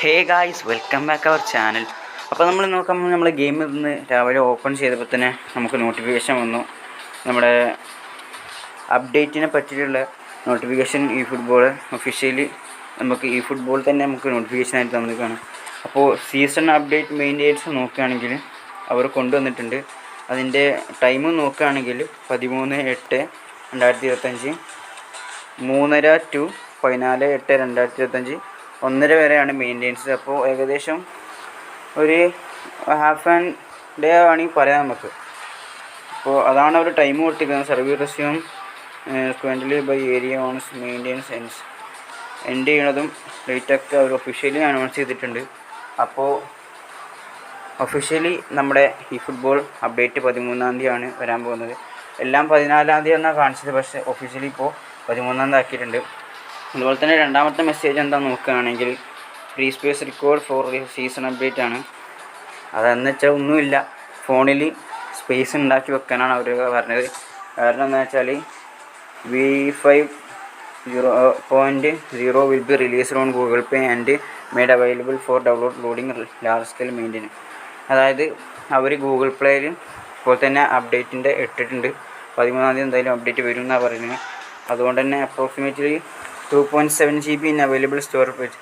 Hey guys, welcome back our channel. അപ്പോൾ നമ്മൾ നോക്കുമ്പോൾ നമ്മൾ ഗെയിമിൽ നിന്ന് രാവിലെ ഓപ്പൺ ചെയ്തപ്പോൾ തന്നെ നമുക്ക് നോട്ടിഫിക്കേഷൻ വന്നു. നമ്മുടെ അപ്ഡേറ്റിനെ പറ്റിയിട്ടുള്ള നോട്ടിഫിക്കേഷൻ ഈ ഫുട്ബോൾ ഒഫീഷ്യലി നമുക്ക് ഈ ഫുട്ബോൾ തന്നെ നമുക്ക് നോട്ടിഫിക്കേഷനായിട്ട് തന്നിരിക്കുകയാണ്. അപ്പോൾ സീസൺ അപ്ഡേറ്റ് മെയിൻറ്റെയിൻസ് നോക്കുകയാണെങ്കിൽ അവർ കൊണ്ടുവന്നിട്ടുണ്ട്. അതിൻ്റെ ടൈം നോക്കുകയാണെങ്കിൽ 13/8/2025 3:30 to 14/8/2025 1:30 വരെയാണ് മെയിൻറ്റെയിൻസ്. അപ്പോൾ ഏകദേശം ഒരു ഹാഫ് ആൻഡ് ഡേ ആണെങ്കിൽ പറയാം നമുക്ക്. അപ്പോൾ അതാണ് അവർ ടൈം കൊടുത്തിരിക്കുന്നത്. Service resume subsequently by area once maintains end ചെയ്യണതും ഡേറ്റൊക്കെ അവർ ഒഫീഷ്യലി അനൗൺസ് ചെയ്തിട്ടുണ്ട്. അപ്പോൾ ഒഫീഷ്യലി നമ്മുടെ ഈ ഫുട്ബോൾ അപ്ഡേറ്റ് 13-ാം തീയതിയാണ് വരാൻ പോകുന്നത്. എല്ലാം 14-ാം തീയതി എന്നാണ് കാണിച്ചത്, പക്ഷേ ഒഫീഷ്യലി ഇപ്പോൾ 13-ാം തീയതി ആക്കിയിട്ടുണ്ട്. അതുപോലെ തന്നെ രണ്ടാമത്തെ മെസ്സേജ് എന്താണെന്ന് നോക്കുകയാണെങ്കിൽ free space record for season update ആണ്. അതെന്ന് വെച്ചാൽ ഒന്നുമില്ല, ഫോണിൽ സ്പേസ് ഉണ്ടാക്കി വെക്കാനാണ് അവർ പറഞ്ഞത്. കാരണം എന്താ വെച്ചാൽ V5.0 will be released on Google pay and made available for download loading large scale maintenance. അതായത് അവർ ഗൂഗിൾ പ്ലേയിൽ ഇപ്പോൾ തന്നെ അപ്ഡേറ്റിൻ്റെ ഇട്ടിട്ടുണ്ട്. 13-ാം തീയതി എന്തായാലും അപ്ഡേറ്റ് വരും എന്നാണ് പറയുന്നത്. അതുകൊണ്ട് തന്നെ approximately 2.7 GB in available storage.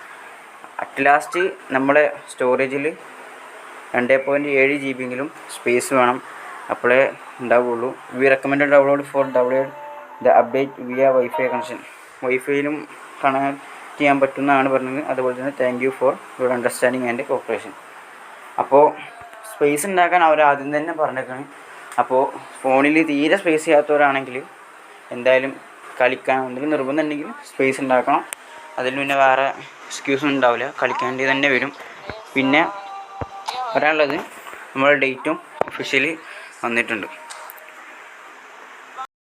At last നമ്മുടെ സ്റ്റോറേജിൽ 2.7 GB എങ്കിലും സ്പേസ് വേണം, അപ്പോഴേ ഉണ്ടാവുകയുള്ളൂ. We recommend download for download the update via wifi connection. വൈഫൈയിലും കണക്ട് ചെയ്യാൻ പറ്റുന്നതാണ് പറഞ്ഞത്. അതുപോലെ തന്നെ thank you for your understanding and cooperation. അപ്പോൾ സ്പേസ് ഉണ്ടാക്കാൻ അവർ ആദ്യം തന്നെ പറഞ്ഞേക്കാണ്. അപ്പോൾ ഫോണിൽ തീരെ സ്പേസ് ചെയ്യാത്തവരാണെങ്കിൽ എന്തായാലും കളിക്കാൻ എന്തെങ്കിലും നിർബന്ധം ഉണ്ടെങ്കിൽ സ്പേസ് ഉണ്ടാക്കണം. അതിൽ പിന്നെ വേറെ എക്സ്ക്യൂസും ഉണ്ടാവില്ല, കളിക്കേണ്ടി തന്നെ വരും. പിന്നെ പറയാനുള്ളത് നമ്മുടെ ഡേറ്റും ഒഫീഷ്യലി വന്നിട്ടുണ്ട്.